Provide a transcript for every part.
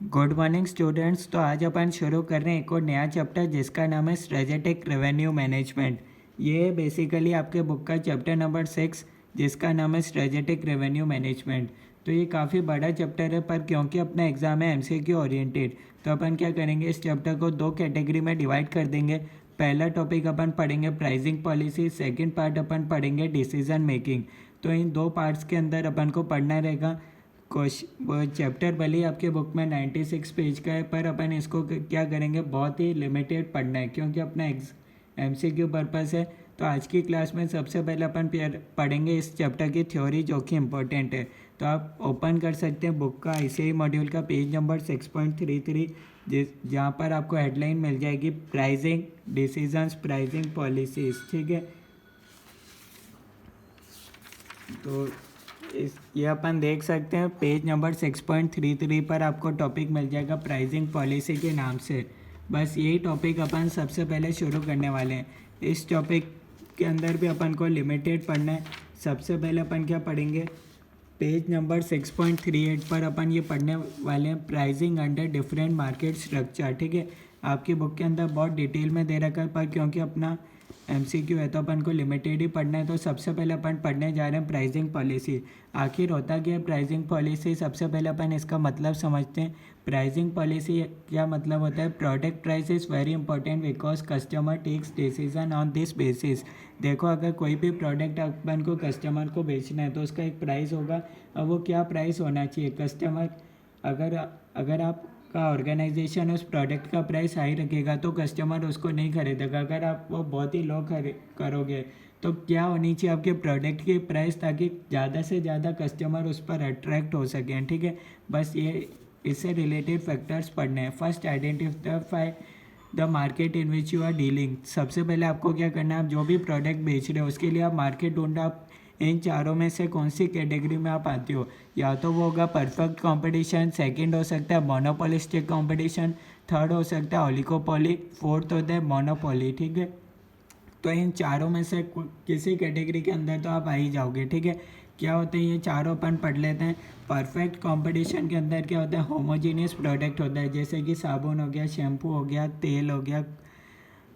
Good morning students. तो आज अपन शुरू कर रहे हैं एक और नया चैप्टर जिसका नाम है स्ट्रेटेजिक रेवेन्यू मैनेजमेंट। ये बेसिकली आपके बुक का चैप्टर नंबर 6 जिसका नाम है स्ट्रेटेजिक रेवेन्यू मैनेजमेंट। तो ये काफ़ी बड़ा चैप्टर है, पर क्योंकि अपना एग्ज़ाम है एमसीक्यू ओरिएंटेड तो अपन क्या करेंगे, इस चैप्टर को दो कैटेगरी में डिवाइड कर देंगे। पहला टॉपिक अपन पढ़ेंगे प्राइसिंग पॉलिसी, सेकेंड पार्ट अपन पढ़ेंगे डिसीजन मेकिंग। तो इन दो पार्ट्स के अंदर अपन को पढ़ना रहेगा। चैप्टर भले ही आपके बुक में 96 पेज का है, पर अपन इसको क्या करेंगे, बहुत ही लिमिटेड पढ़ना है क्योंकि अपना एमसीक्यू पर्पस है। तो आज की क्लास में सबसे पहले अपन पढ़ेंगे इस चैप्टर की थ्योरी जो कि इम्पोर्टेंट है। तो आप ओपन कर सकते हैं बुक का ICAI मॉड्यूल का पेज नंबर 6.33, जहाँ पर आपको हेडलाइन मिल जाएगी प्राइसिंग डिसीजंस प्राइसिंग पॉलिसीज। ठीक है, तो ये अपन देख सकते हैं पेज नंबर 6.33 पर आपको टॉपिक मिल जाएगा प्राइसिंग पॉलिसी के नाम से। बस यही टॉपिक अपन सबसे पहले शुरू करने वाले हैं। इस टॉपिक के अंदर भी अपन को लिमिटेड पढ़ना है। सबसे पहले अपन क्या पढ़ेंगे, पेज नंबर 6.38 पर अपन ये पढ़ने वाले हैं pricing under different market structure. ठीक है, आपकी बुक के अंदर बहुत डिटेल में दे रखा है, पर क्योंकि अपना MCQ है तो अपन को लिमिटेड ही पढ़ना है। तो सबसे पहले अपन पढ़ने जा रहे हैं प्राइसिंग पॉलिसी। आखिर होता क्या है प्राइसिंग पॉलिसी, सबसे पहले अपन इसका मतलब समझते हैं। प्राइसिंग पॉलिसी क्या मतलब होता है, product price is very important because customer takes decision on this basis. देखो, अगर कोई भी प्रोडक्ट अपन को कस्टमर को बेचना है तो उसका एक प्राइस होगा। अब वो क्या प्राइस होना चाहिए, कस्टमर अगर अगर आपका ऑर्गेनाइजेशन उस प्रोडक्ट का प्राइस हाई रखेगा तो कस्टमर उसको नहीं खरीदेगा। अगर आप वो बहुत ही लो करोगे तो क्या होनी चाहिए आपके प्रोडक्ट की प्राइस, ताकि ज़्यादा से ज़्यादा कस्टमर उस पर अट्रैक्ट हो सकें। ठीक है, बस ये इससे रिलेटेड फैक्टर्स पढ़ने हैं। First, identify the market in which you are dealing. सबसे पहले आपको क्या करना है, आप जो भी प्रोडक्ट बेच रहे हो उसके लिए आप मार्केट ढूंढना। आप इन चारों में से कौन सी कैटेगरी में आप आते हो, या तो वो होगा परफेक्ट कंपटीशन, सेकंड हो सकता है मोनोपोलिस्टिक कंपटीशन, थर्ड हो सकता है ओलिगोपोली, फोर्थ होता है मोनोपोली। ठीक है, तो इन चारों में से किसी कैटेगरी के अंदर तो आप आ ही जाओगे। ठीक है, क्या होते हैं ये चारों अपन पढ़ लेते हैं। परफेक्ट कंपटीशन के अंदर क्या होता है, होमोजीनियस प्रोडक्ट होता है, जैसे कि साबुन हो गया, शैम्पू हो गया, तेल हो गया,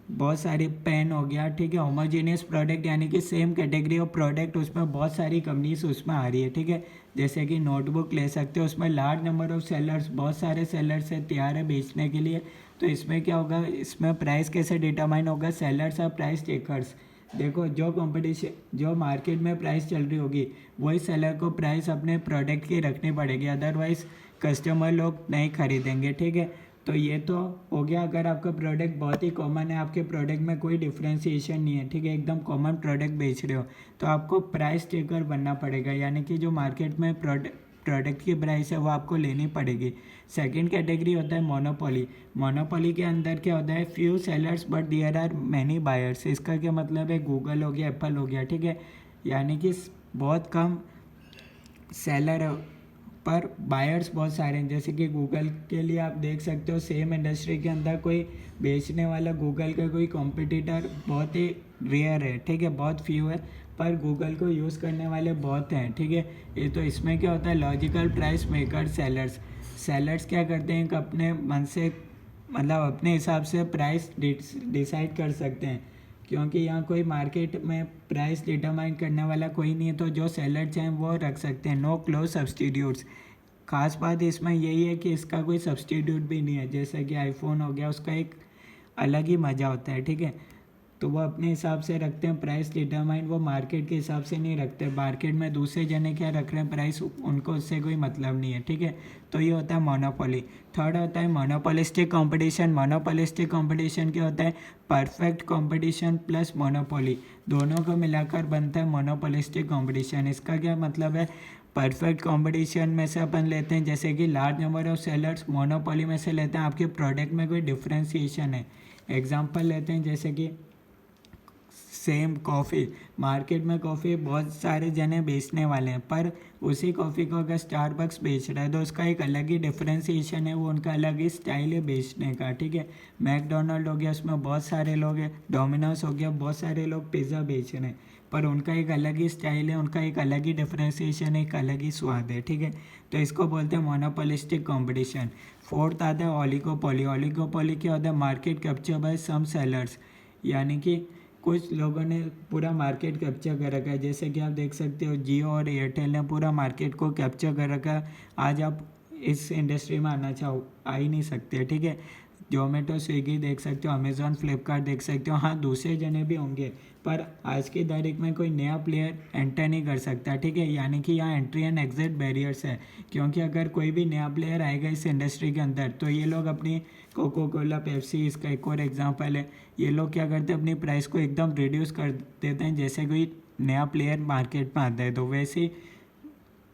बहुत सारी पेन हो गया। ठीक है, होमोजीनियस प्रोडक्ट यानी कि सेम कैटेगरी ऑफ प्रोडक्ट, उसमें बहुत सारी कंपनीज उसमें आ रही है। ठीक है, जैसे कि नोटबुक ले सकते हो, उसमें लार्ज नंबर ऑफ सेलर्स, बहुत सारे सेलर्स है तैयार है बेचने के लिए। तो इसमें क्या होगा, इसमें प्राइस कैसे डिटरमाइन होगा, सेलर्स और प्राइस टेकर्स। देखो, जो कंपटीशन जो मार्केट में प्राइस चल रही होगी वही सेलर को प्राइस अपने प्रोडक्ट की रखनी पड़ेगी, अदरवाइज कस्टमर लोग नहीं खरीदेंगे। ठीक है, तो ये तो हो गया अगर आपका प्रोडक्ट बहुत ही कॉमन है, आपके प्रोडक्ट में कोई डिफ्रेंशिएशन नहीं है। ठीक है, एकदम कॉमन प्रोडक्ट बेच रहे हो तो आपको प्राइस टेकर बनना पड़ेगा, यानी कि जो मार्केट में प्रोडक्ट की प्राइस है वो आपको लेनी पड़ेगी। सेकंड कैटेगरी होता है मोनोपोली। मोनोपोली के अंदर क्या होता है, few sellers but there are many buyers. इसका क्या मतलब है, गूगल हो गया, एप्पल हो गया। ठीक है, यानी कि बहुत कम सेलर है पर बायर्स बहुत सारे हैं। जैसे कि गूगल के लिए आप देख सकते हो, सेम इंडस्ट्री के अंदर कोई बेचने वाला गूगल का कोई कॉम्पिटिटर बहुत ही रेयर है। ठीक है, बहुत फ्यू है, पर गूगल को यूज़ करने वाले बहुत हैं। ठीक है, ये तो इसमें क्या होता है, logical price maker sellers. Sellers क्या करते हैं कि अपने मन से मतलब अपने हिसाब से प्राइस डिसाइड कर सकते हैं, क्योंकि यहाँ कोई मार्केट में प्राइस डिटरमाइन करने वाला कोई नहीं है। तो जो सेलर चाहें वो रख सकते हैं, नो क्लोज सब्सटीट्यूट्स। खास बात इसमें यही है कि इसका कोई सब्सटीट्यूट भी नहीं है, जैसे कि आईफोन हो गया, उसका एक अलग ही मज़ा होता है। ठीक है, तो वो अपने हिसाब से रखते हैं प्राइस डिटरमाइन, वो मार्केट के हिसाब से नहीं रखते। मार्केट में दूसरे जने क्या रख रहे हैं प्राइस, उनको उससे कोई मतलब नहीं है। ठीक है, तो ये होता है मोनोपोली। थर्ड होता है मोनोपोलिस्टिक कंपटीशन। मोनोपोलिस्टिक कंपटीशन क्या होता है, परफेक्ट कंपटीशन प्लस मोनोपोली, दोनों को मिलाकर बनता है मोनोपोलिस्टिक कंपटीशन। इसका क्या मतलब है, परफेक्ट कंपटीशन में से अपन लेते हैं जैसे कि large number of sellers, monopoly में से लेते हैं आपके प्रोडक्ट में कोई डिफ्रेंशिएशन है। एग्जांपल लेते हैं जैसे कि सेम कॉफ़ी, मार्केट में कॉफ़ी बहुत सारे जने बेचने वाले हैं, पर उसी कॉफ़ी को अगर स्टारबक्स बेच रहा है तो उसका एक अलग ही डिफ्रेंशिएशन है, वो उनका अलग ही स्टाइल है बेचने का। ठीक है, मैकडोनल्ड हो गया, उसमें बहुत सारे लोग हैं, डोमिनोज हो गया, बहुत सारे लोग पिज़्ज़ा बेच रहे हैं। पर उनका एक अलग ही स्टाइल है, उनका एक अलग ही डिफ्रेंसिएशन है, एक अलग ही स्वाद है, ठीक है। तो इसको बोलते हैं मोनोपोलिस्टिक कंपटीशन। फोर्थ आता है ओलिगोपोली। ओलिगोपोली क्या होता है? मार्केट कैप्चर बाय सम सेलर्स, यानी कि कुछ लोगों ने पूरा मार्केट कैप्चर कर रखा है। जैसे कि आप देख सकते हो जियो और एयरटेल ने पूरा मार्केट को कैप्चर कर रखा है। आज आप इस इंडस्ट्री में आना चाहो, आ ही नहीं सकते, ठीक है। जोमेटो, स्विगी देख सकते हो, अमेज़ॉन, फ्लिपकार्ट देख सकते हो। हाँ, दूसरे जने भी होंगे, पर आज की तारीख में कोई नया प्लेयर एंटर नहीं कर सकता, ठीक है। यानी कि यहाँ एंट्री एंड एग्जिट बैरियर्स है, क्योंकि अगर कोई भी नया प्लेयर आएगा इस इंडस्ट्री के अंदर तो ये लोग अपनी कोको कोला, पेप्सी, इसका एक और एग्जांपल है, ये लोग क्या करते हैं, अपनी प्राइस को एकदम रिड्यूस कर देते हैं जैसे कोई नया प्लेयर मार्केट में आता है। तो वैसे ही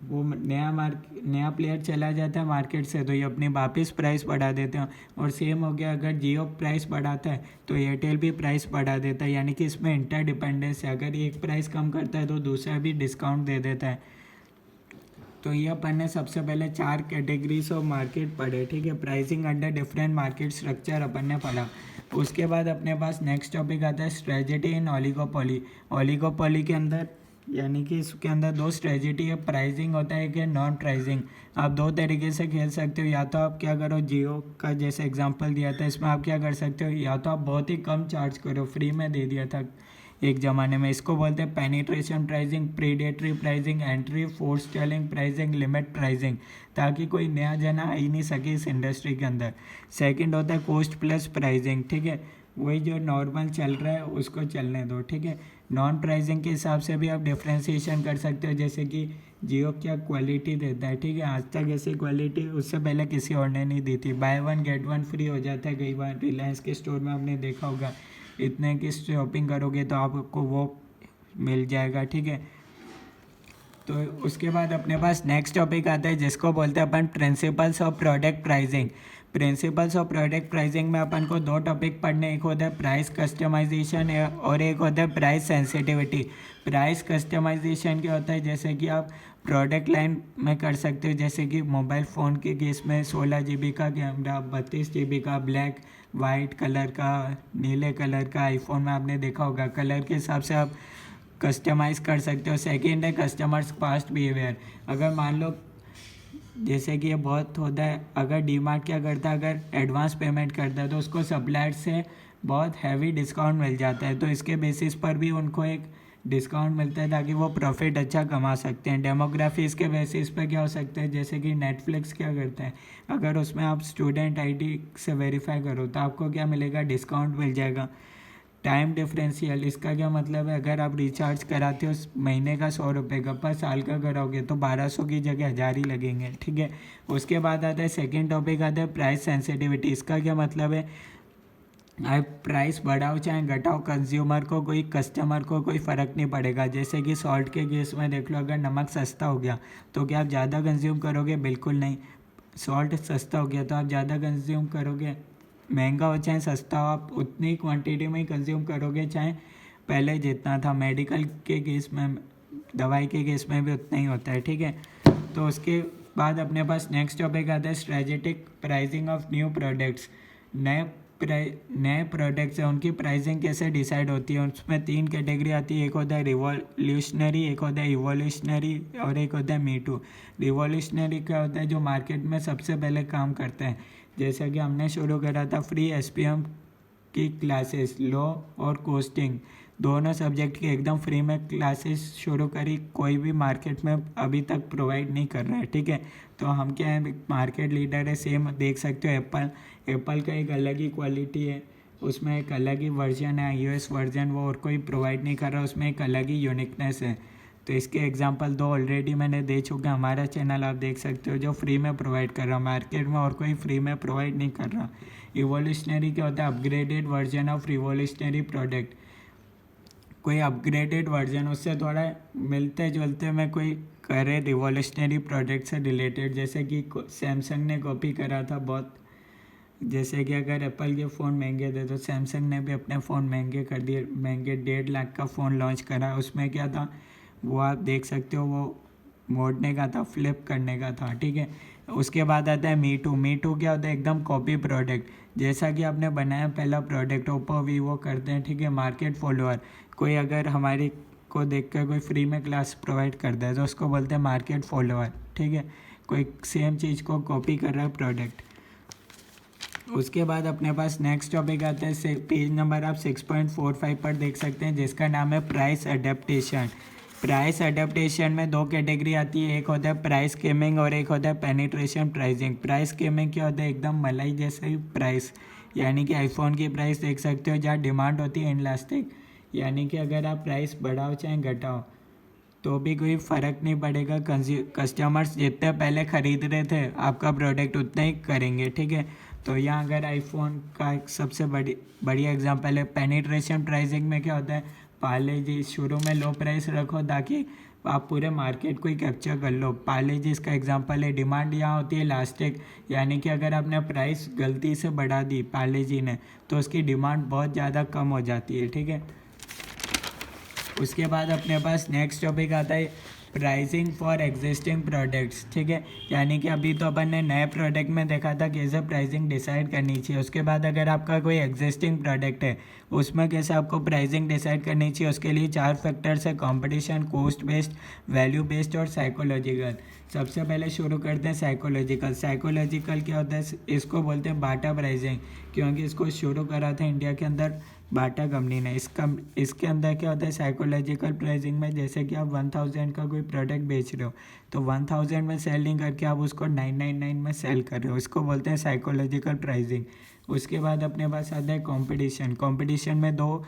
वो नया प्लेयर चला जाता है मार्केट से तो ये अपनी वापस प्राइस बढ़ा देते हैं। और सेम हो गया, अगर जियो प्राइस बढ़ाता है तो एयरटेल भी प्राइस बढ़ा देता है, यानी कि इसमें इंटर डिपेंडेंस है। अगर एक प्राइस कम करता है तो दूसरा भी डिस्काउंट दे देता है। तो ये अपन ने सबसे पहले 4 कैटेगरीज ऑफ मार्केट पढ़े, ठीक है। Pricing under different market structure अपन ने पढ़ा। उसके बाद अपने पास नेक्स्ट टॉपिक आता है स्ट्रेटजी इन ओलिगोपोली। ओलिगोपोली के अंदर यानी कि इसके अंदर 2 स्ट्रेटजी है, प्राइसिंग होता है कि नॉन प्राइसिंग। आप 2 तरीके से खेल सकते हो, या तो आप क्या करो, जियो का जैसे एग्जांपल दिया था, इसमें आप क्या कर सकते हो, या तो आप बहुत ही कम चार्ज करो, फ्री में दे दिया था एक ज़माने में। इसको बोलते हैं penetration pricing, predatory pricing, entry, force selling pricing, limit pricing, ताकि कोई नया जना आ ही नहीं सके इस इंडस्ट्री के अंदर। सेकंड होता है कॉस्ट प्लस प्राइसिंग, ठीक है। वही जो नॉर्मल चल रहा है उसको चलने दो, ठीक है। नॉन प्राइसिंग के हिसाब से भी आप डिफ्रेंसिएशन कर सकते हो, जैसे कि जियो क्या क्वालिटी देता है, ठीक है। आज तक ऐसी क्वालिटी उससे पहले किसी और ने नहीं दी थी। बाय 1 गेट 1 फ्री हो जाता है कई बार, रिलायंस के स्टोर में आपने देखा होगा। इतने की शॉपिंग करोगे तो आपको वो मिल जाएगा, ठीक है। तो उसके बाद अपने पास नेक्स्ट टॉपिक आता है जिसको बोलते हैं अपन principles of product pricing. Principles of product pricing में अपन को 2 टॉपिक पढ़ने, एक होता है प्राइस कस्टमाइजेशन और एक होता है प्राइस सेंसिटिविटी। प्राइस कस्टमाइजेशन क्या होता है, जैसे कि आप प्रोडक्ट लाइन में कर सकते हो, जैसे कि मोबाइल फ़ोन के केस में 16 GB का कैमरा, 32 GB का, ब्लैक वाइट कलर का, नीले कलर का। आईफोन में आपने देखा होगा, कलर के हिसाब से आप कस्टमाइज़ कर सकते हो। सेकेंड है कस्टमर्स पास्ट बिहेवियर। अगर मान लो जैसे कि ये बहुत होता है, अगर डीमार्ट क्या करता है, अगर एडवांस पेमेंट करता है तो उसको सप्लायर से बहुत हैवी डिस्काउंट मिल जाता है, तो इसके बेसिस पर भी उनको एक डिस्काउंट मिलता है ताकि वो प्रॉफिट अच्छा कमा सकते हैं। डेमोग्राफी इसके बेसिस पर क्या हो सकता है, जैसे कि नेटफ्लिक्स क्या करता है, अगर उसमें आप स्टूडेंट आईडी से वेरीफाई करो तो आपको क्या मिलेगा, डिस्काउंट मिल जाएगा। टाइम डिफरेंशियल, इसका क्या मतलब है, अगर आप रिचार्ज कराते हो महीने का 100 रुपये का, पर साल का कराओगे तो 1200 की जगह 1000 ही लगेंगे, ठीक है। उसके बाद आता है सेकेंड टॉपिक आता है प्राइस सेंसिटिविटी। इसका क्या मतलब है, आप प्राइस बढ़ाओ चाहे घटाओ, कंज्यूमर को, कोई कस्टमर को कोई फ़र्क नहीं पड़ेगा। जैसे कि सॉल्ट के केस में देख लो, अगर नमक सस्ता हो गया तो क्या आप ज़्यादा कंज्यूम करोगे, बिल्कुल नहीं। सॉल्ट सस्ता हो गया तो आप ज़्यादा कंज्यूम करोगे, महंगा हो चाहे सस्ता हो आप उतनी क्वांटिटी में ही कंज्यूम करोगे, चाहे पहले जितना था। मेडिकल के केस में, दवाई के केस में भी उतना ही होता है, ठीक है। तो उसके बाद अपने पास नेक्स्ट टॉपिक आता है strategic pricing of new products. नए प्रोडक्ट्स हैं उनकी प्राइसिंग कैसे डिसाइड होती है, उसमें 3 कैटेगरी आती है। एक होता है रिवॉल्यूशनरी, एक होता है इवोल्यूशनरी और एक होता है मी टू। रिवॉल्यूशनरी क्या होता है, जो मार्केट में सबसे पहले काम करते हैं। जैसा कि हमने शुरू करा था फ्री SPM की क्लासेस, लॉ और कोस्टिंग दोनों सब्जेक्ट की एकदम फ्री में क्लासेस शुरू करी, कोई भी मार्केट में अभी तक प्रोवाइड नहीं कर रहा है, ठीक है। तो हम क्या है, मार्केट लीडर है। सेम देख सकते हो एप्पल का एक अलग ही क्वालिटी है, उसमें एक अलग ही वर्जन है, iOS वर्जन, वो और कोई प्रोवाइड नहीं कर रहा, उसमें एक अलग ही यूनिकनेस है। तो इसके एग्जांपल 2 ऑलरेडी मैंने दे चुका, हमारा चैनल आप देख सकते हो, जो फ्री में प्रोवाइड कर रहा, मार्केट में और कोई फ्री में प्रोवाइड नहीं कर रहा। इवोल्यूशनरी क्या होता है, upgraded version of revolutionary product. कोई अपग्रेडेड वर्जन, उससे थोड़ा मिलते जुलते में कोई करे रिवोल्यूशनरी प्रोडक्ट से रिलेटेड, जैसे कि सैमसंग ने कॉपी करा था बहुत। जैसे कि अगर एप्पल के फ़ोन महंगे थे तो सैमसंग ने भी अपने फ़ोन महंगे कर दिए, महंगे 1.5 लाख का फ़ोन लॉन्च करा। उसमें क्या था वो आप देख सकते हो, वो मोड़ने का था, फ्लिप करने का था, ठीक है। उसके बाद आता है मी टू। मी टू क्या होता है, एकदम कॉपी प्रोडक्ट। जैसा कि आपने बनाया पहला प्रोडक्ट, ओप्पो वीवो करते हैं, ठीक है, मार्केट फॉलोअर। कोई अगर हमारी को देख कर कोई फ्री में क्लास प्रोवाइड करता है तो उसको बोलते हैं मार्केट फॉलोअर, ठीक है। कोई सेम चीज़ को कॉपी कर रहा है प्रोडक्ट। उसके बाद अपने पास नेक्स्ट टॉपिक आता है, पेज नंबर आप 6.45 पर देख सकते हैं, जिसका नाम है प्राइस अडेप्टेशन। प्राइस अडेप्टेशन में दो कैटेगरी आती है, एक होता है प्राइस स्कीमिंग और एक होता है पेनिट्रेशन प्राइसिंग। प्राइस स्कीमिंग क्या होता है, एकदम मलाई जैसे ही प्राइस, यानी कि आईफोन की प्राइस देख सकते हो जहाँ डिमांड होती है इनलास्टिक, यानी कि अगर आप प्राइस बढ़ाओ चाहे घटाओ तो भी कोई फ़र्क नहीं पड़ेगा, कस्टमर्स जितने पहले ख़रीद रहे थे आपका प्रोडक्ट उतना ही करेंगे, ठीक है। तो यहाँ अगर आईफोन का एक सबसे बढ़िया एग्जांपल है पेनिट्रेशन प्राइसिंग में क्या होता है, पार्ले जी शुरू में लो प्राइस रखो ताकि आप पूरे मार्केट को ही कैप्चर कर लो। पार्ले जी इसका एग्जांपल है। डिमांड यहाँ होती है इलास्टिक, यानी कि अगर आपने प्राइस गलती से बढ़ा दी पार्ले जी ने तो उसकी डिमांड बहुत ज़्यादा कम हो जाती है, ठीक है। उसके बाद अपने पास नेक्स्ट टॉपिक आता है प्राइसिंग फॉर एग्जिस्टिंग प्रोडक्ट्स, ठीक है। यानी कि अभी तो अपन ने नए प्रोडक्ट में देखा था कैसे प्राइसिंग डिसाइड करनी चाहिए। उसके बाद अगर आपका कोई एग्जिस्टिंग प्रोडक्ट है उसमें कैसे आपको प्राइसिंग डिसाइड करनी चाहिए, उसके लिए 4 फैक्टर्स है, competition, cost based, value based और साइकोलॉजिकल। सबसे पहले शुरू करते हैं साइकोलॉजिकल। साइकोलॉजिकल क्या होता है, इसको बोलते हैं बाटा प्राइसिंग, क्योंकि इसको शुरू करा था इंडिया के अंदर बाटा कंपनी ने। इसके अंदर क्या होता है साइकोलॉजिकल प्राइसिंग में, जैसे कि आप 1000 का कोई प्रोडक्ट बेच रहे हो तो 1000 में सेल नहीं करके आप उसको 999 में सेल कर रहे हो, इसको बोलते हैं साइकोलॉजिकल प्राइसिंग। उसके बाद अपने पास आता है कंपटीशन। कंपटीशन में दो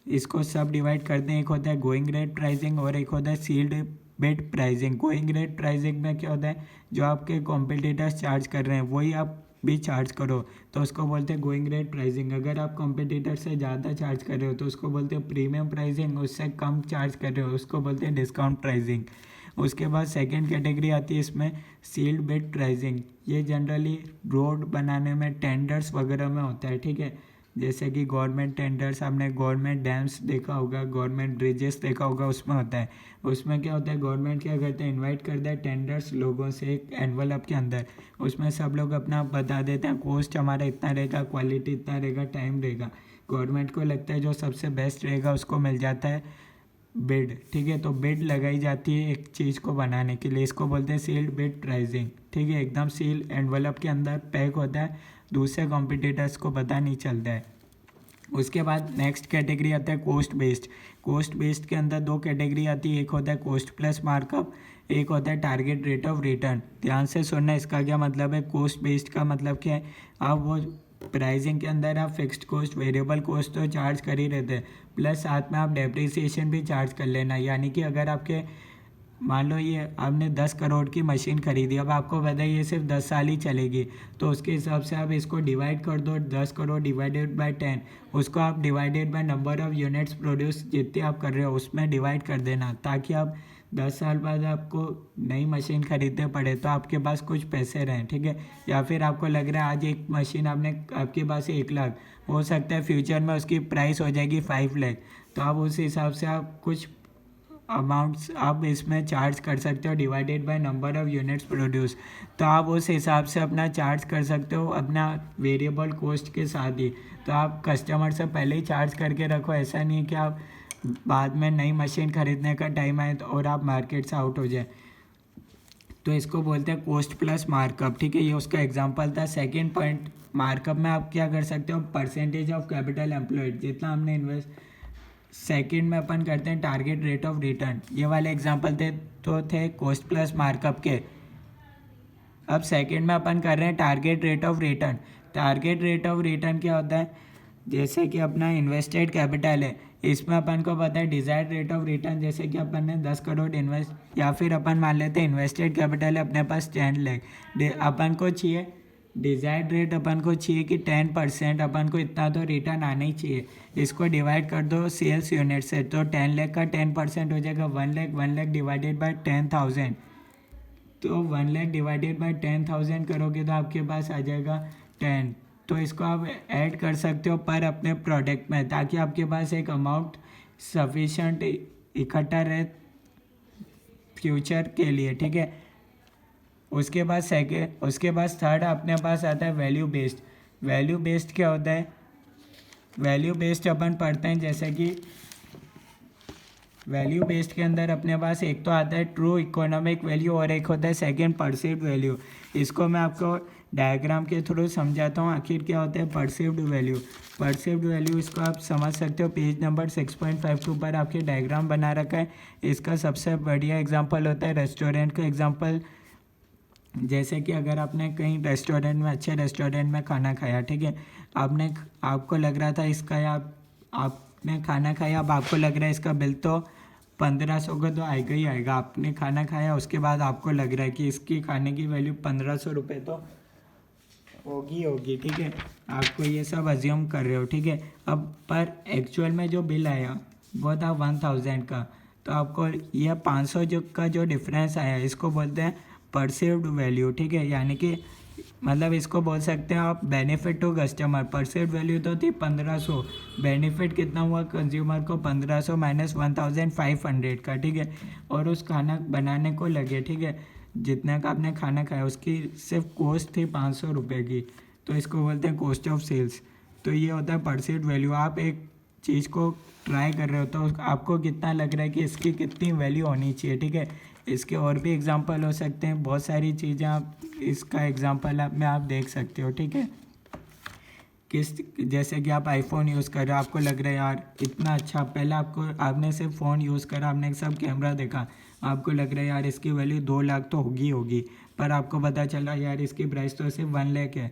इसको सब डिवाइड करते हैं, एक होता है गोइंग रेट प्राइसिंग और एक होता है sealed bid pricing. Going rate pricing में क्या होता है, जो आपके कॉम्पिटिटर्स चार्ज कर रहे हैं वही आप भी चार्ज करो तो उसको बोलते हैं गोइंग रेट प्राइसिंग। अगर आप कॉम्पिटिटर से ज़्यादा चार्ज कर रहे हो तो उसको बोलते हैं प्रीमियम प्राइसिंग, उससे कम चार्ज कर रहे हो उसको बोलते हैं डिस्काउंट प्राइसिंग। उसके बाद सेकंड कैटेगरी आती है इसमें सील्ड बिड प्राइसिंग। ये जनरली रोड बनाने में टेंडर्स वगैरह में होता है, ठीक है। जैसे कि गवर्नमेंट टेंडर्स, आपने गवर्नमेंट डैम्स देखा होगा, गवर्नमेंट ब्रिजेस देखा होगा, उसमें होता है। उसमें क्या होता है, गवर्नमेंट क्या करते हैं, इनवाइट करता है टेंडर्स लोगों से एक एनवलप के अंदर, उसमें सब लोग अपना बता देते हैं कॉस्ट हमारा इतना रहेगा, क्वालिटी इतना रहेगा, टाइम रहेगा। गवर्नमेंट को लगता है जो सबसे बेस्ट रहेगा उसको मिल जाता है बिड, ठीक है। तो बिड लगाई जाती है एक चीज़ को बनाने के लिए, इसको बोलते हैं सील्ड बिड प्राइसिंग, ठीक है। एकदम सील एनवलप के अंदर पैक होता है, दूसरे कॉम्पिटिटर्स को पता नहीं चलता है। उसके बाद नेक्स्ट कैटेगरी आता है कॉस्ट बेस्ड। कॉस्ट बेस्ड के अंदर दो कैटेगरी आती है, एक होता है कॉस्ट प्लस मार्कअप, एक होता है टारगेट रेट ऑफ रिटर्न। ध्यान से सुनना, इसका क्या मतलब है। कॉस्ट बेस्ड का मतलब क्या है, आप वो प्राइसिंग के अंदर आप फिक्स्ड कॉस्ट, वेरिएबल कॉस्ट तो चार्ज कर ही रहते हैं, प्लस साथ में आप डेप्रिसिएशन भी चार्ज कर लेना। यानी कि अगर आपके मान लो ये आपने 10 करोड़ की मशीन खरीदी, अब आपको पता है ये सिर्फ 10 साल ही चलेगी, तो उसके हिसाब से आप इसको डिवाइड कर दो, 10 करोड़ डिवाइडेड बाय 10, उसको आप divided by number of units produce जितने आप कर रहे हो उसमें डिवाइड कर देना, ताकि आप 10 साल बाद आपको नई मशीन खरीदने पड़े तो आपके पास कुछ पैसे रहें, ठीक है। या फिर आपको लग रहा है आज एक मशीन आपके पास 1 लाख, हो सकता है फ्यूचर में उसकी प्राइस हो जाएगी 5 लाख, तो आप उस हिसाब से आप कुछ अमाउंट्स आप इसमें चार्ज कर सकते हो divided by number of units produce. तो आप उस हिसाब से अपना चार्ज कर सकते हो अपना वेरिएबल कॉस्ट के साथ ही। तो आप कस्टमर से पहले ही चार्ज करके रखो, ऐसा नहीं है कि आप बाद में नई मशीन खरीदने का टाइम आए तो और आप मार्केट से आउट हो जाए। तो इसको बोलते हैं कॉस्ट प्लस मार्कअप, ठीक है। ये उसका एग्जांपल था। सेकंड पॉइंट, मार्कअप में आप क्या कर सकते हो, परसेंटेज ऑफ कैपिटल एम्प्लॉयड, जितना हमने इन्वेस्ट। सेकंड में अपन करते हैं टारगेट रेट ऑफ रिटर्न। ये वाले एग्जांपल थे कॉस्ट प्लस मार्कअप के। अब सेकंड में अपन कर रहे हैं target rate of return. Target rate of return क्या होता है, जैसे कि अपना इन्वेस्टेड कैपिटल है, इसमें अपन को पता है डिजायर्ड रेट ऑफ रिटर्न, जैसे कि अपन ने 10 करोड़ इन्वेस्ट, या फिर अपन मान लेते हैं इन्वेस्टेड कैपिटल है अपने पास 10 लाख, अपन को चाहिए डिजायर्ड रेट, अपन को चाहिए कि 10% अपन को इतना तो रिटर्न आना ही चाहिए। इसको डिवाइड कर दो सेल्स यूनिट से, तो 10 लाख का 10% हो जाएगा 1 लाख। 1 लाख डिवाइडेड बाय 10,000, तो 1 लाख डिवाइडेड बाय 10,000 करोगे तो आपके पास आ जाएगा 10। तो इसको आप ऐड कर सकते हो पर अपने प्रोडक्ट में, ताकि आपके पास एक अमाउंट सफिशेंट इकट्ठा रहे फ्यूचर के लिए, ठीक है। उसके बाद थर्ड अपने पास आता है वैल्यू बेस्ड। वैल्यू बेस्ड क्या होता है, वैल्यू बेस्ड अपन पढ़ते हैं जैसे कि वैल्यू बेस्ड के अंदर अपने पास एक तो आता है ट्रू इकोनॉमिक वैल्यू और एक होता है सेकंड परसीव्ड वैल्यू। इसको मैं आपको डायग्राम के थ्रू समझाता हूँ आखिर क्या होता है परसीव्ड वैल्यू। परसीव्ड वैल्यू इसको आप समझ सकते हो, पेज नंबर 6.52 पर आपके डायग्राम बना रखा है। इसका सबसे बढ़िया एग्जांपल होता है रेस्टोरेंट का एग्जांपल। जैसे कि अगर आपने कहीं रेस्टोरेंट में, अच्छे रेस्टोरेंट में खाना खाया, ठीक है, आपको लग रहा था इसका, या आपने खाना खाया, अब आपको लग रहा है इसका बिल तो 1500 का तो आएगा ही आएगा। आपने खाना खाया, उसके बाद आपको लग रहा है कि इसकी खाने की वैल्यू 1500 रुपये तो होगी, ठीक है। आपको ये सब अज्यूम कर रहे हो, ठीक है। अब पर एक्चुअल में जो बिल आया वो था 1000 का, तो आपको यह 500 का जो डिफरेंस आया इसको बोलते हैं परसीव्ड वैल्यू, ठीक है। यानी कि मतलब इसको बोल सकते हैं आप benefit to customer. Perceived value तो थी 1500, बेनिफिट कितना हुआ कंज्यूमर को 1500 माइनस 1500 का, ठीक है। और उस खाना बनाने को लगे, ठीक है, जितने का आपने खाना खाया उसकी सिर्फ कॉस्ट थी 500 रुपये की, तो इसको बोलते हैं कॉस्ट ऑफ सेल्स। तो ये होता है परसीव्ड वैल्यू। आप एक चीज़ को ट्राई कर रहे हो तो आपको कितना लग रहा है कि इसकी कितनी वैल्यू होनी चाहिए, ठीक है। इसके और भी एग्जांपल हो सकते हैं, बहुत सारी चीज़ें आप इसका एग्जांपल में आप देख सकते हो, ठीक है। जैसे कि आप आईफोन यूज़ कर रहे हो, आपको लग रहा है यार इतना अच्छा, पहले आपने सिर्फ फ़ोन यूज़ करा, आपने सब कैमरा देखा, आपको लग रहा है यार इसकी वैल्यू 2 लाख तो होगी, पर आपको पता चला यार इसकी प्राइस तो सिर्फ 1 लाख है।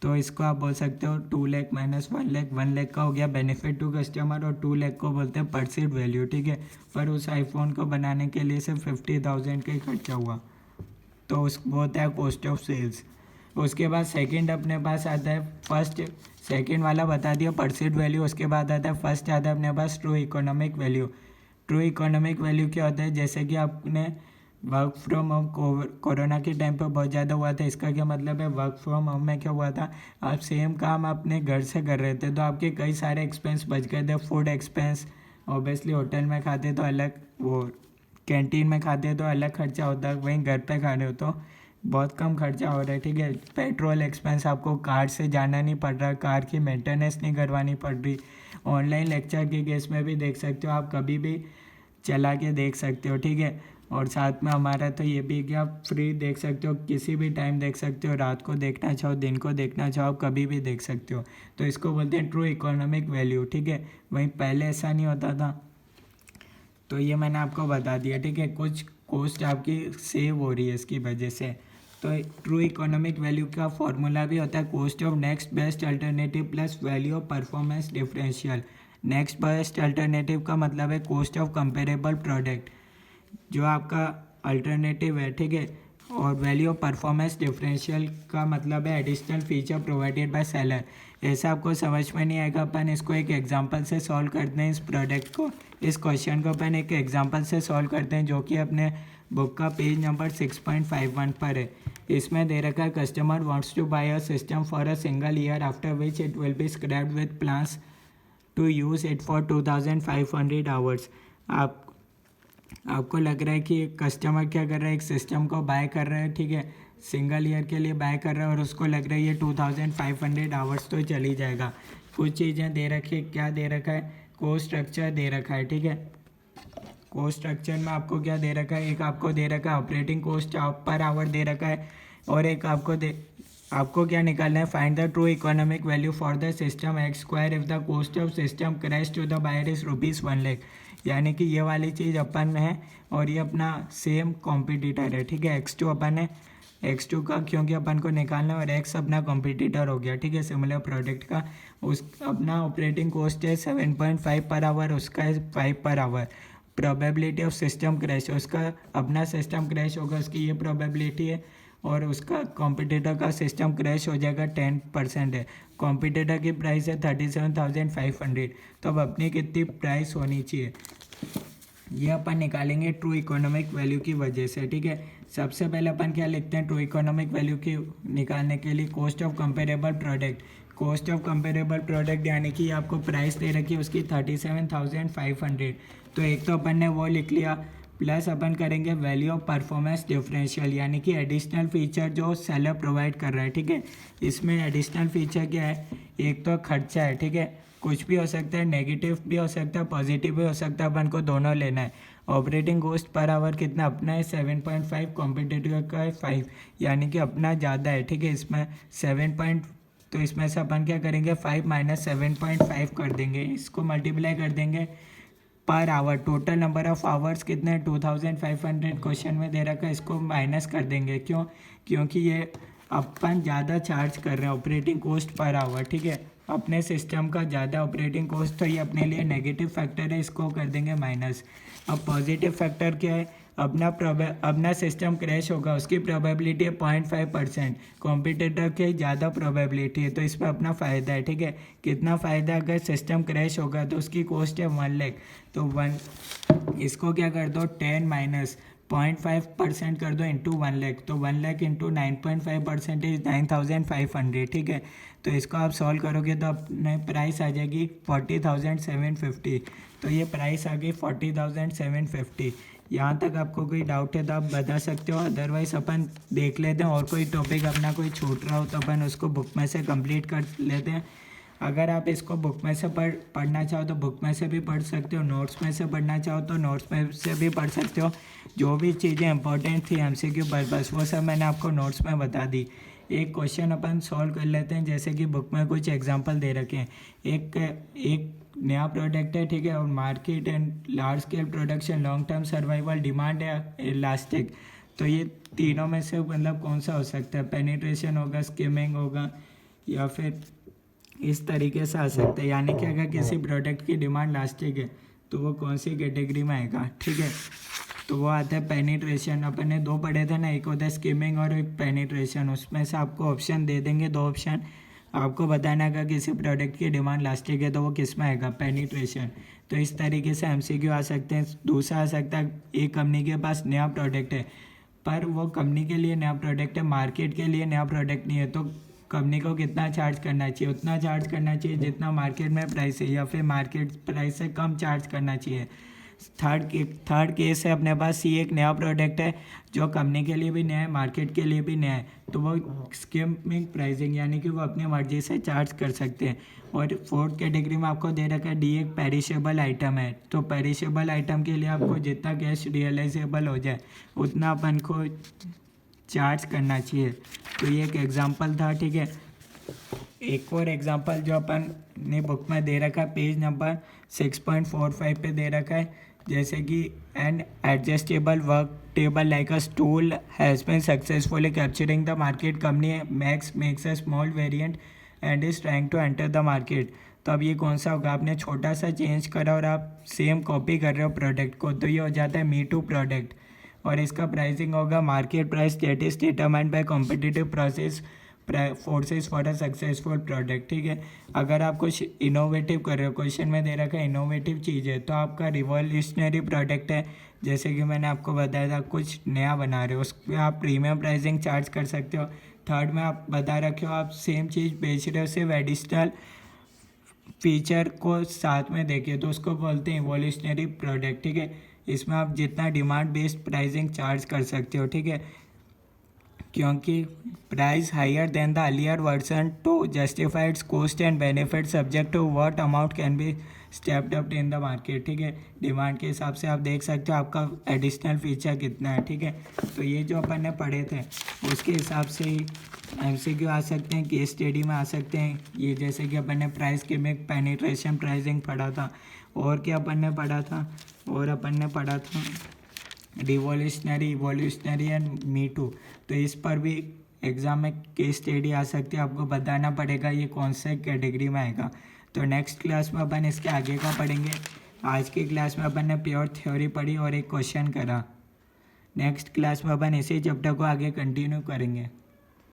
तो इसको आप बोल सकते हो 2 लाख माइनस 1 लाख, 1 लाख का हो गया बेनिफिट टू कस्टमर और 2 लाख को बोलते हैं परसीव्ड वैल्यू, ठीक है। पर उस आईफोन को बनाने के लिए सिर्फ 50,000 का ही खर्चा हुआ, तो उस वो होता है कॉस्ट ऑफ सेल्स। उसके बाद सेकंड अपने पास आता है फर्स्ट, सेकंड वाला बता दिया परसीव्ड वैल्यू। उसके बाद आता है फर्स्ट, आता है अपने पास true economic value. True economic value क्या होता है, जैसे कि आपने वर्क फ्रॉम होम कोरोना के टाइम पर बहुत ज़्यादा हुआ था। इसका क्या मतलब है, वर्क फ्रॉम होम में क्या हुआ था, आप सेम काम अपने घर से कर रहे थे, तो आपके कई सारे एक्सपेंस बच गए थे। फूड एक्सपेंस, ऑब्वियसली होटल में खाते तो अलग, वो कैंटीन में खाते तो अलग खर्चा होता है, वहीं घर पे खा रहे हो तो बहुत कम खर्चा हो रहा है, ठीक है। पेट्रोल एक्सपेंस, आपको कार से जाना नहीं पड़ रहा, कार की मेंटेनेंस नहीं करवानी पड़ रही। ऑनलाइन लेक्चर के केस में भी देख सकते हो, आप कभी भी चला के देख सकते हो, ठीक है। और साथ में हमारा तो ये भी कि आप फ्री देख सकते हो, किसी भी टाइम देख सकते हो, रात को देखना चाहो, दिन को देखना चाहो, आप कभी भी देख सकते हो। तो इसको बोलते हैं ट्रू इकोनॉमिक वैल्यू, ठीक है। वहीं पहले ऐसा नहीं होता था, तो ये मैंने आपको बता दिया, ठीक है। कुछ कॉस्ट आपकी सेव हो रही है इसकी वजह से। तो ट्रू इकोनॉमिक वैल्यू का फॉर्मूला भी होता है cost of next best alternative plus value of performance differential. Next best alternative का मतलब है कॉस्ट ऑफ कंपेरेबल प्रोडक्ट, जो आपका अल्टरनेटिव है, ठीक है। और वैल्यू ऑफ परफॉर्मेंस डिफरेंशियल का मतलब है additional feature provided by seller. ऐसा आपको समझ में नहीं आएगा, अपन इसको एक एग्जांपल से सॉल्व करते हैं। इस प्रोडक्ट को, इस क्वेश्चन को अपन एक एग्जांपल से सॉल्व करते हैं, जो कि अपने बुक का पेज नंबर 6.51 पर है। इसमें दे रखा है customer wants to buy a system for a single year after which it will be scrapped with plans to use it for 2500 hours. आपको लग रहा है कि कस्टमर क्या कर रहा है, एक सिस्टम को बाय कर रहा है, ठीक है, सिंगल ईयर के लिए बाय कर रहा है, और उसको लग रहा है ये 2500 आवर्स तो चली जाएगा। कुछ चीज़ें दे रखी है, क्या दे रखा है, कोस्ट स्ट्रक्चर दे रखा है, ठीक है। कोस्ट स्ट्रक्चर में आपको क्या दे रखा है, एक आपको दे रखा है ऑपरेटिंग कॉस्ट पर आवर दे रखा है, और एक आपको क्या निकालना है, find the true economic value for the system x square if the cost of system crash to the buyer is ₹1 lakh. यानी कि ये वाली चीज़ अपन में है और ये अपना सेम कॉम्पिटिटर है, ठीक है। x2 अपन है, x2 का क्योंकि अपन को निकालना है, और x अपना कॉम्पिटिटर हो गया, ठीक है, सिमिलर प्रोडक्ट का। उस अपना ऑपरेटिंग कॉस्ट है 7.5 पर आवर, उसका है 5 per hour. Probability of system crash, उसका अपना सिस्टम क्रैश होगा, उसकी ये प्रोबेबिलिटी है, और उसका कॉम्पिटिटर का सिस्टम क्रैश हो जाएगा 10% है। कॉम्पिटिटर की प्राइस है 37,500, तो अब अपनी कितनी प्राइस होनी चाहिए, ये अपन निकालेंगे ट्रू इकोनॉमिक वैल्यू की वजह से, ठीक है। सबसे पहले अपन क्या लिखते हैं ट्रू इकोनॉमिक वैल्यू की निकालने के लिए, cost of comparable product. Cost of comparable product यानी कि आपको प्राइस दे रखी है उसकी 37,500, तो एक तो अपन ने वो लिख लिया, प्लस अपन करेंगे वैल्यू ऑफ परफॉर्मेंस डिफरेंशियल, यानी कि एडिशनल फीचर जो सेलर प्रोवाइड कर रहा है, ठीक है। इसमें एडिशनल फीचर क्या है, एक तो खर्चा है, ठीक है, कुछ भी हो सकता है, नेगेटिव भी हो सकता है, पॉजिटिव भी हो सकता है, अपन को दोनों लेना है। ऑपरेटिंग कॉस्ट पर आवर कितना अपना है 7.5, कॉम्पिटिटिव का है 5, यानी कि अपना ज़्यादा है, ठीक है। इसमें 7 पॉइंट, तो इसमें से अपन क्या करेंगे 5 माइनस 7.5 कर देंगे, इसको मल्टीप्लाई कर देंगे per hour. Total number of hours कितने 2500 क्वेश्चन में दे रखा है, इसको माइनस कर देंगे। क्यों? क्योंकि ये अपन ज़्यादा चार्ज कर रहे हैं ऑपरेटिंग कॉस्ट पर आवर, ठीक है। अपने सिस्टम का ज़्यादा ऑपरेटिंग कॉस्ट, तो ये अपने लिए नेगेटिव फैक्टर है, इसको कर देंगे माइनस। अब पॉजिटिव फैक्टर क्या है? अपना सिस्टम क्रैश होगा उसकी प्रोबेबिलिटी है 0.5%, कॉम्पिटिटर की ज़्यादा प्रोबेबिलिटी है, तो इस पर अपना फ़ायदा है, ठीक है। कितना फ़ायदा? अगर सिस्टम क्रैश होगा तो उसकी कॉस्ट है 1 लाख, तो 1 इसको क्या कर दो 10 माइनस 0.5% कर दो इंटू 1 लाख, तो 1 लाख इंटू 9.5% इज 9500, ठीक है। तो इसको आप सॉल्व करोगे तो अपने प्राइस आ जाएगी 40,750, तो ये प्राइस आ गई 40,750। यहाँ तक आपको कोई डाउट है तो आप बता सकते हो, अदरवाइज अपन देख लेते हैं और कोई टॉपिक अपना कोई छूट रहा हो तो अपन उसको बुक में से कंप्लीट कर लेते हैं। अगर आप इसको बुक में से पढ़ना चाहो तो बुक में से भी पढ़ सकते हो, नोट्स में से पढ़ना चाहो तो नोट्स में से भी पढ़ सकते हो। जो भी चीज़ें इंपॉर्टेंट थी एमसीक्यू पर्पस, वो सब मैंने आपको नोट्स में बता दी। एक क्वेश्चन अपन सॉल्व कर लेते हैं, जैसे कि बुक में कुछ एग्जांपल दे रखे हैं। एक नया प्रोडक्ट है, ठीक है, और market and large scale production, long term survival, demand है इलास्टिक। तो ये तीनों में से मतलब कौन सा हो सकता है? पेनिट्रेशन होगा, स्किमिंग होगा, या फिर इस तरीके से आ सकता है। यानी कि अगर किसी प्रोडक्ट की डिमांड लास्टिक है तो वो कौन सी कैटेगरी में आएगा, ठीक है। तो वो आता है पेनिट्रेशन। अपन ने 2 पढ़े थे ना, एक होता है स्किमिंग और एक पेनिट्रेशन। उसमें से आपको ऑप्शन दे देंगे, 2 ऑप्शन, आपको बताना का किसी प्रोडक्ट की डिमांड लास्टिक है तो वो किस में आएगा, पेनिट्रेशन। तो इस तरीके से एमसीक्यू आ सकते हैं। दूसरा आ सकता है, एक कंपनी के पास नया प्रोडक्ट है पर वो कंपनी के लिए नया प्रोडक्ट है, मार्केट के लिए नया प्रोडक्ट नहीं है, तो कंपनी को कितना चार्ज करना चाहिए? उतना चार्ज करना चाहिए जितना मार्केट में प्राइस है, या फिर मार्केट प्राइस से कम चार्ज करना चाहिए। थर्ड केस है, अपने पास ये एक नया प्रोडक्ट है जो कंपनी के लिए भी नया है, मार्केट के लिए भी नया है, तो वो स्किमिंग प्राइसिंग, यानी कि वो अपनी मर्जी से चार्ज कर सकते हैं। और फोर्थ कैटेगरी में आपको दे रखा है डी, एक पेरिशेबल आइटम है, तो पेरिशेबल आइटम के लिए आपको जितना कैश रियलाइजेबल हो जाए उतना अपन को चार्ज करना चाहिए। तो ये एक एग्जांपल था, ठीक है। एक और एग्जांपल जो अपन ने बुक में दे रखा है, पेज नंबर 6.45 पे दे रखा है, जैसे कि an adjustable work table like a stool has been successfully capturing the market, company max makes a small variant and is trying to enter the market. तो अब ये कौन सा होगा? आपने छोटा सा चेंज करा और आप सेम कॉपी कर रहे हो प्रोडक्ट को, तो ये हो जाता है मी टू प्रोडक्ट। और इसका प्राइसिंग होगा market price that is determined by competitive process forces for a successful product, ठीक है। अगर आप कुछ इनोवेटिव कर रहे हो, क्वेश्चन में दे रखा है इनोवेटिव चीज़ है, तो आपका रिवॉल्यूशनरी प्रोडक्ट है, जैसे कि मैंने आपको बताया था कुछ नया बना रहे हो, उस पर आप प्रीमियम प्राइसिंग चार्ज कर सकते हो। थर्ड में आप बता रखे हो आप सेम चीज़ बेच रहे हो, सिर्फ एडिशनल फीचर को साथ में देखिए, तो उसको बोलते हैं इवोल्यूशनरी प्रोडक्ट, ठीक है। इसमें आप जितना डिमांड बेस्ड प्राइसिंग चार्ज कर सकते हो, ठीक है, क्योंकि price higher than the earlier version to justify its cost and benefit subject to what amount can be stepped up in the market, ठीक है। डिमांड के हिसाब से आप देख सकते हो आपका एडिशनल फीचर कितना है, ठीक है। तो ये जो अपन ने पढ़े थे उसके हिसाब से ही एमसीक्यू आ सकते हैं, केस स्टडी में आ सकते हैं। ये जैसे कि अपन ने प्राइस के में पेनिट्रेशन प्राइसिंग पढ़ा था, और क्या अपन ने पढ़ा था, और अपन ने पढ़ा था revolutionary, evolutionary and me too. तो इस पर भी एग्ज़ाम में केस स्टडी आ सकती है, आपको बताना पड़ेगा ये कौन से कैटेगरी में आएगा। तो नेक्स्ट क्लास में अपन इसके आगे का पढ़ेंगे। आज की क्लास में अपन ने प्योर थ्योरी पढ़ी और एक क्वेश्चन करा। नेक्स्ट क्लास में अपन इसी चैप्टर को आगे कंटिन्यू करेंगे।